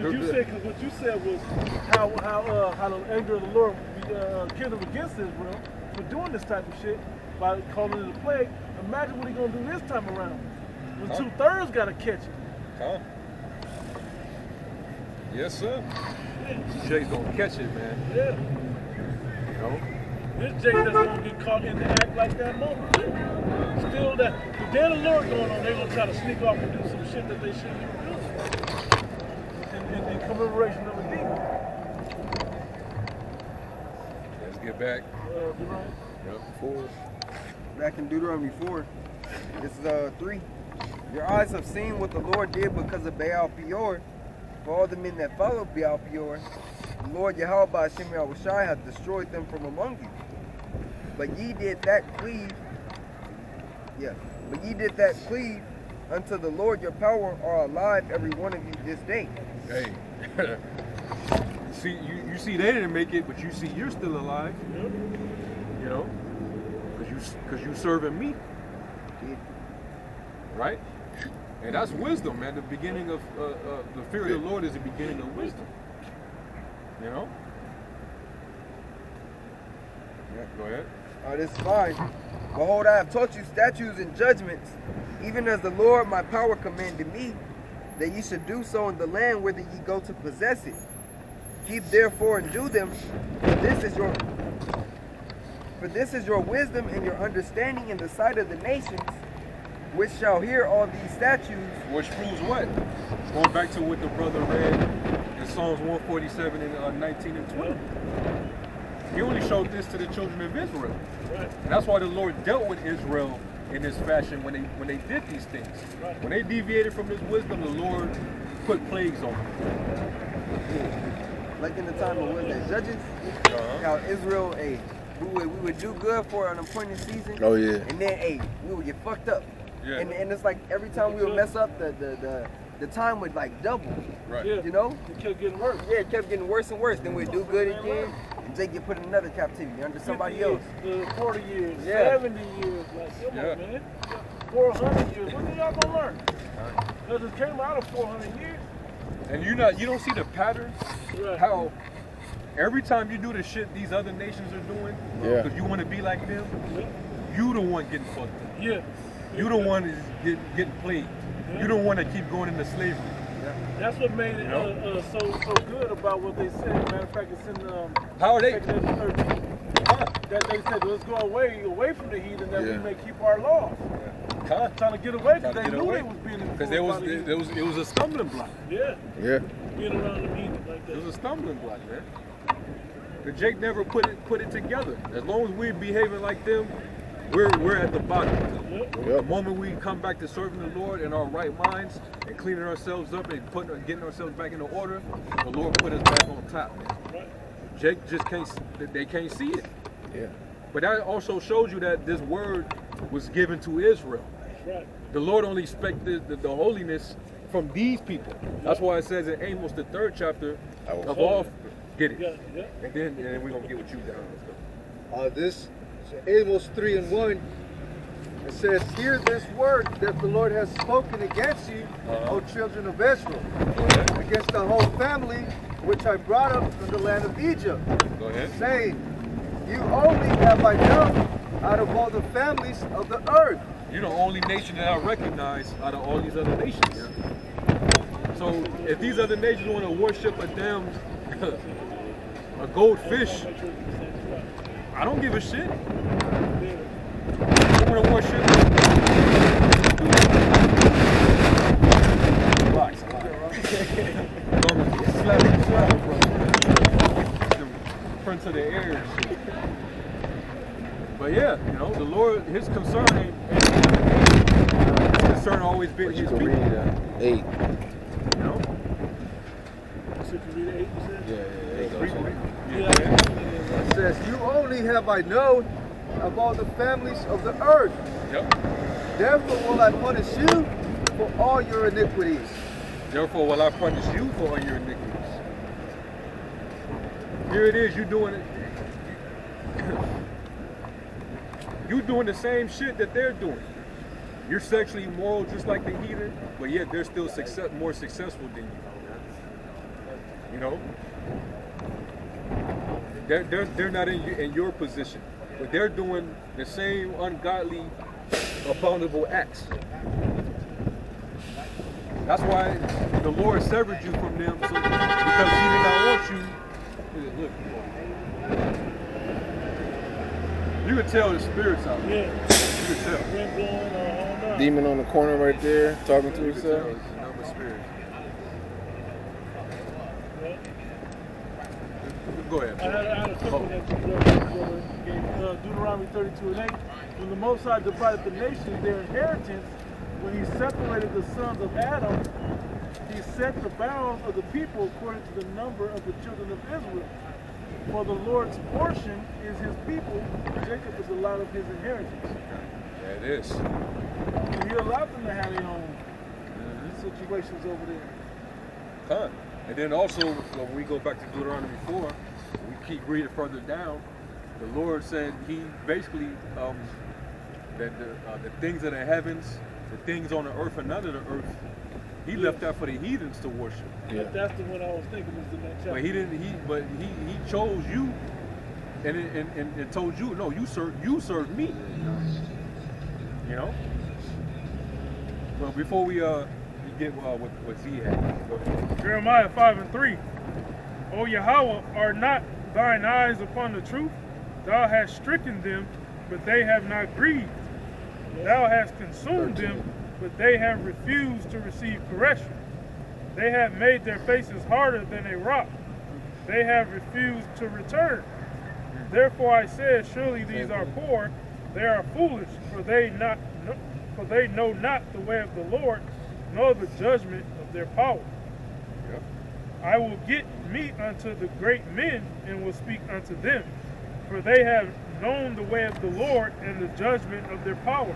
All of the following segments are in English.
Because what you said was how the anger of the Lord kindled against Israel for doing this type of shit by calling it a plague. Imagine what he's gonna do this time around when 2/3 gotta catch it. Huh? Yes, sir. Jake's gonna catch it, man. Yeah. You know? This Jake doesn't want to get caught in the act like that moment. Still that. If there's the Lord going on, they're gonna try to sneak off and do some shit that they shouldn't even do. In commemoration of a demon. Let's get back. Deuteronomy. Yep, 4. Back in Deuteronomy 4, this is 3. Your eyes have seen what the Lord did because of Baal Peor. For all the men that followed Baal Peor, the Lord Yahweh by Hashem Yahushai hath destroyed them from among you. But ye did that cleave unto the Lord your power are alive, every one of you this day. Hey. See, you see they didn't make it, but you see you're still alive. You know? Because you serving me. Right? And that's wisdom, man. The beginning of the fear of the Lord is the beginning of wisdom. You know? Yeah, go ahead. This is fine. Behold, I have taught you statutes and judgments, even as the Lord my power commanded me, that ye should do so in the land whither ye go to possess it. Keep therefore and do them, for this is your wisdom and your understanding in the sight of the nations, which shall hear all these statutes. Which proves what? Going back to what the brother read in Psalms 147 and 19 and 20. He only showed this to the children of Israel. Right. And that's why the Lord dealt with Israel in this fashion when they did these things. Right. When they deviated from his wisdom, the Lord put plagues on them. Like in the time of Judges, how Israel, we would do good for an appointed season. Oh yeah. And then we would get fucked up. Yeah. And it's like every time we would mess up, the time would like double. Right. Yeah. You know? It kept getting worse. Yeah, it kept getting worse and worse. Then we'd do good again, and Jake get put in another captivity under somebody 50 else. years, 40 years, Yeah. 70 years. Like, come on, man. 400 years. What are y'all gonna learn? Because it came out of 400 years. And you don't see the pattern? Right. How every time you do the shit these other nations are doing, because you want to be like them, you the one getting fucked up. Yeah. You the one is getting plagued. You don't want to keep going into slavery. That's what made it so good about what they said. Matter of fact, it's in How are they? 13. That they said, let's go away from the heathen that we may keep our laws. Trying to get away because they knew they was being enforced. Because it was a stumbling block. Yeah. Yeah. Being around the heathen like that. It was a stumbling block, man. But Jake never put it together. As long as we're behaving like them, we're at the bottom. The moment we come back to serving the Lord in our right minds and cleaning ourselves up and getting ourselves back into order, the Lord put us back on top, man. Jake just they can't see it. Yeah. But that also shows you that this word was given to Israel. Right. The Lord only expected the holiness from these people. That's why it says in Amos, the 3rd chapter, of all, get it. And then we're going to get what you down. Let's go. This is Amos 3:1. It says, hear this word that the Lord has spoken against you, O children of Israel, against the whole family which I brought up from the land of Egypt, Go ahead. saying, you only have I known out of all the families of the earth. You're the only nation that I recognize out of all these other nations. So if these other nations want to worship a damn a goldfish, I don't give a shit. They want to worship blocks. Slap, the prince of the air. But yeah, you know, the Lord, his concern ain't his concern always been his people. 8. You know? It says, you only have I known of all the families of the earth. Therefore will I punish you for all your iniquities. Therefore will I punish you for all your iniquities. Here it is, you doing it. You doing the same shit that they're doing. You're sexually immoral just like the heathen, but yet they're still more successful than you. You know, they're not in your position, but they're doing the same ungodly, abominable acts. That's why the Lord severed you from them, because He did not want you. Look, you can tell the spirits out there. Yeah. You can tell. Wind blowing all night. Demon on the corner right there, talking to You can tell himself. it's a number of spirits. Go ahead. I had a couple that gave Deuteronomy 32:8. When the Most High divided the nations their inheritance, when He separated the sons of Adam, He set the bounds of the people according to the number of the children of Israel. For the Lord's portion is His people, Jacob is a lot of His inheritance. Yeah, it is. And He allowed them to have their own situations over there. Huh. And then also, when we go back to Deuteronomy 4, we keep reading further down, the Lord said He basically, that the things of the heavens, the things on the earth and under the earth, He left that for the heathens to worship. Yeah. That's the one I was thinking was in that chapter. But He didn't. He chose you, and told you, no, you serve me. You know. Well, before we get what Z had, go ahead. Jeremiah 5:3. O Yahweh, are not thine eyes upon the truth? Thou hast stricken them, but they have not grieved. Thou hast consumed them, but they have refused to receive correction. They have made their faces harder than a rock. They have refused to return. Therefore I said, surely these are poor, they are foolish, for they know not the way of the Lord, nor the judgment of their power. Yep. I will get meat unto the great men, and will speak unto them, for they have known the way of the Lord and the judgment of their power.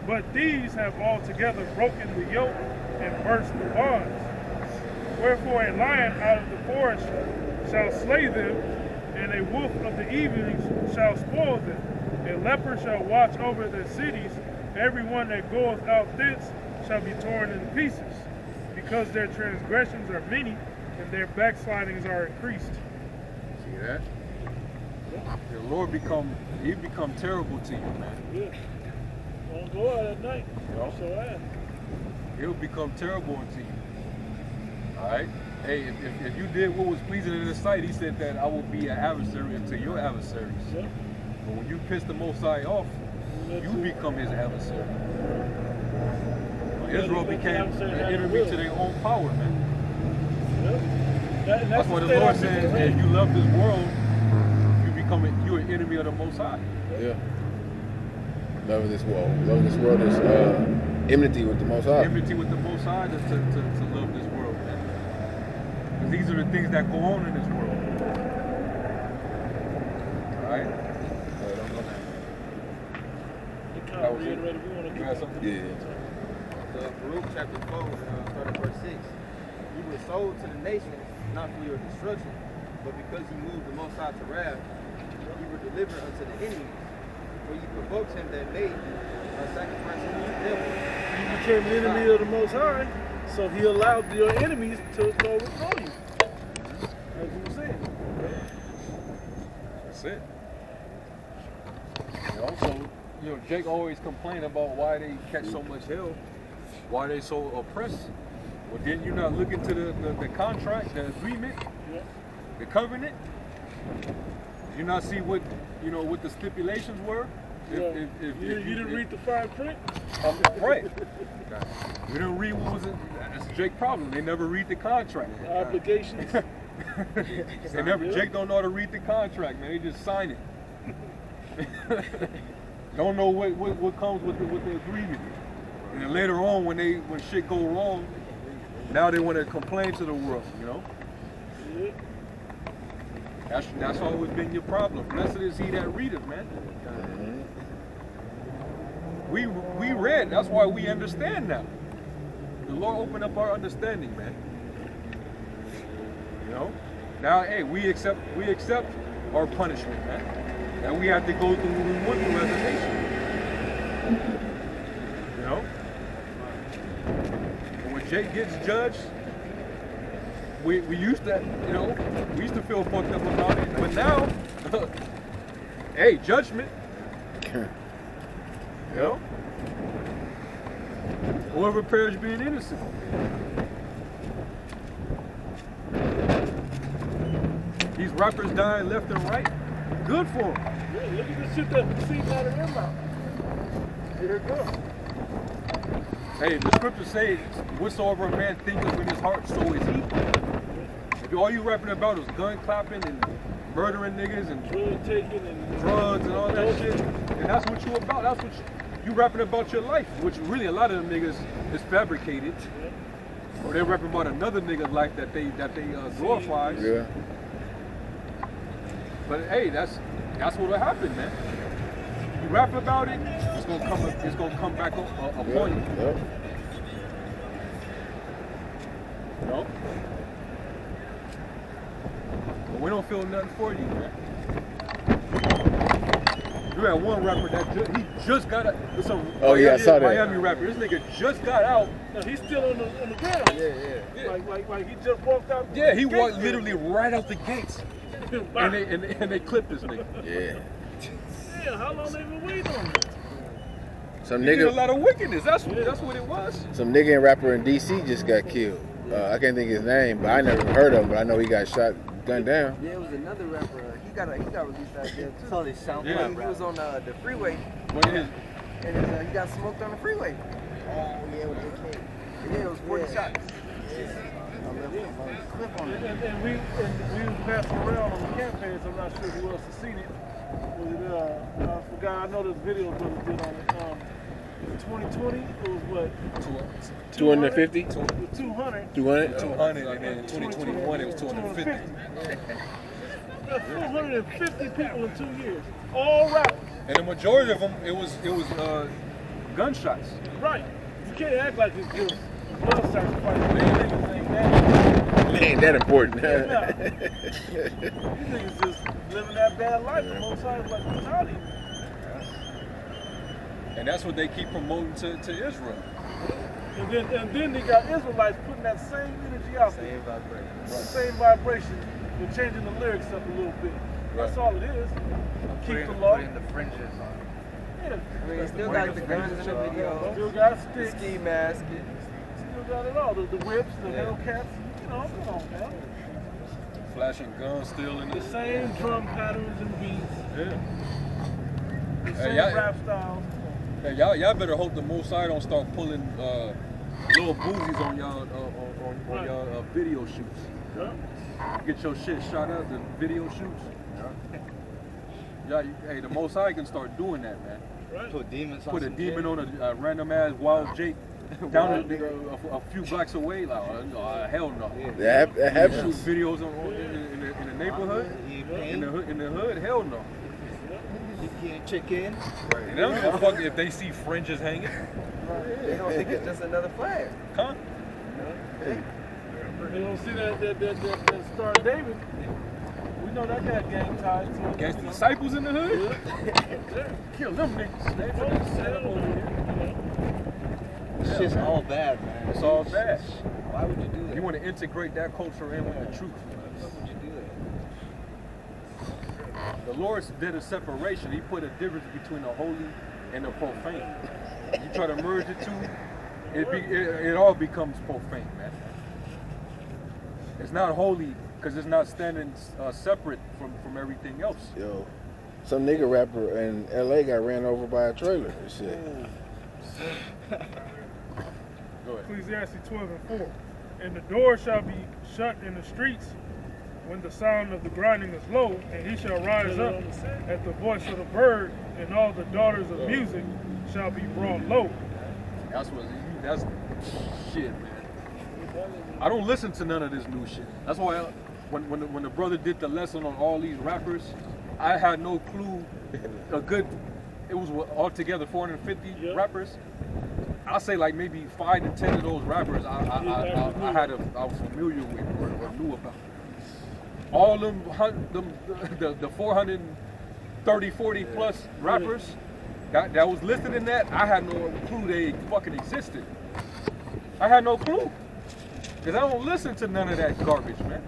But these have altogether broken the yoke and burst the bonds. Wherefore a lion out of the forest shall slay them, and a wolf of the evenings shall spoil them. A leper shall watch over their cities. Every one that goeth out thence shall be torn in pieces, because their transgressions are many, and their backslidings are increased. See that? The Lord become terrible to you, man. Yeah. Don't go out at night. You know? So ass. He'll become terrible unto you. Alright? Hey, if you did what was pleasing in His sight, He said that I will be an adversary unto your adversaries. Yeah. But when you piss the Most High off, you become His adversary. Israel became an enemy to their own power, man. Yeah. That's why the Lord said, if you love this world, you're an enemy of the Most High. Yeah. Loving this world is enmity with the Most High. Enmity with the Most High is to love this world, man. Because these are the things that go on in this world. Alright? Don't go now. That was it. You had something? Yeah. Baruch chapter 4, starting verse 6. You were sold to the nations, not for your destruction, but because you moved the Most High to wrath, you were delivered unto the enemies. For you provoked Him that made you by sacrificing your devil. You became an enemy of the Most High, so He allowed your enemies to overthrow you. As you were saying. That's it. And also, Jake always complained about why they catch so much hell, why they so oppressed. Well, didn't you not look into the contract, the agreement, the covenant? Did you not see what the stipulations were? You didn't read the fine print? Right. You didn't read what was it? That's Jake's problem. They never read the contract. Obligations. Jake don't know how to read the contract, man. They just sign it. Don't know what comes with the agreement. And then later on, when shit go wrong, now they want to complain to the world, Yeah. That's always been your problem. Blessed is he that readeth, man. We read. That's why we understand now. The Lord opened up our understanding, man. Now, hey, we accept our punishment, man. That we have to go through what we went through as a nation. And when Jake gets judged, we used to, you know, we used to feel fucked up about it, but now, hey, judgment. You know? Whoever perish being innocent. These rappers dying left and right. Good for them. Yeah, look at the shit that seeps out of their mouth. Here it goes. Hey, the scriptures say, whatsoever a man thinketh in his heart, so is he. If all you rapping about is gun clapping and murdering niggas and Drug taking and drugs and all that shit, and that's what you about. That's what you rapping about your life, which really a lot of them niggas is fabricated. Or they're rapping about another nigga's life that they glorify. Yeah. But hey, that's what'll happen, man. You rap about it, it's gonna come back upon you. Yep. No. But we don't feel nothing for you, man. You had one rapper that he just got out. Oh, yeah, I saw that. Miami rapper. This nigga just got out. no, he's still on the ground. Yeah. Like he just walked out. Yeah, he the walked gate. literally right out the gates. and they clipped this nigga. Yeah. Yeah, how long they been waiting on it? Some He did a nigga, lot of wickedness. That's what it was. some nigga and rapper in DC just got killed. I can't think his name, but I never heard of him. But I know he got shot, gunned down. Yeah, it was another rapper. He got released out there too. So they sound Yeah. He was on the freeway, What it is? and he got smoked on the freeway. Oh yeah, with AK. Yeah, it was 40 shots. Clip on it. And we was passing around on the campaign, so I'm not sure who else has seen it. Was it, I forgot, I know this video brother did on it. 2020, it was what? 250? 200. 200? 200, and then in 2021 it was 250. Got 450 people in 2 years. All rappers. And the majority of them, it was gunshots. Right. You can't act like it's just blood sacrifice. These niggas ain't that. It ain't that important. These niggas just living that bad life. The most times like mentality. And that's what they keep promoting to Israel. And then they got Israelites putting that same energy out there. Same vibration. They're changing the lyrics up a little bit. That's all it is. Keep the law. Putting the fringes on. Yeah. I mean, he still got the guns in the video. Still got The sticks. ski mask. Still got it all. The whips, the Hellcats. You know, come on, man. Flashing guns still in The the same drum patterns and beats. Yeah. The Hey, same y'all- rap styles. Hey, y'all better hope the Most High don't start pulling little boozies on y'all on y'all video shoots. Yeah. Get your shit shot up, the video shoots. Yeah, hey, the Most High can start doing that, man. Right. Put demons on Put a some demon shit. on a random ass wild Jake down a few blocks away. Like, hell no. That Shoot happens. videos in the neighborhood, in the hood, hell no. You can't check in. And they don't give a fuck if they see fringes hanging, They don't think it's just another flag. huh? You don't see that Star David. We know that got gang ties to it. Against the disciples in the hood, Yeah. kill them niggas. They fucking set up over here. It's just all bad, man. It's all bad. Why would you do that? You want to integrate that culture in with the truth. Why would you do that? The Lord did a separation. He put a difference between the holy and the profane. You try to merge the two, it all becomes profane, man. It's not holy because it's not standing separate from everything else. Yo, some nigga rapper in LA got ran over by a trailer and shit. Go ahead. Ecclesiastes 12:4. And the door shall be shut in the streets when the sound of the grinding is low, and he shall rise up at the voice of the bird, and all the daughters of music shall be brought low. That's shit, man. I don't listen to none of this new shit. That's why when the brother did the lesson on all these rappers, I had no clue. It was altogether 450 rappers. I'll say like maybe 5 to 10 of those rappers I was familiar with or knew about. All them the 430, 40 plus rappers that was listed in that, I had no clue they fucking existed. I had no clue. Because I don't listen to none of that garbage, man.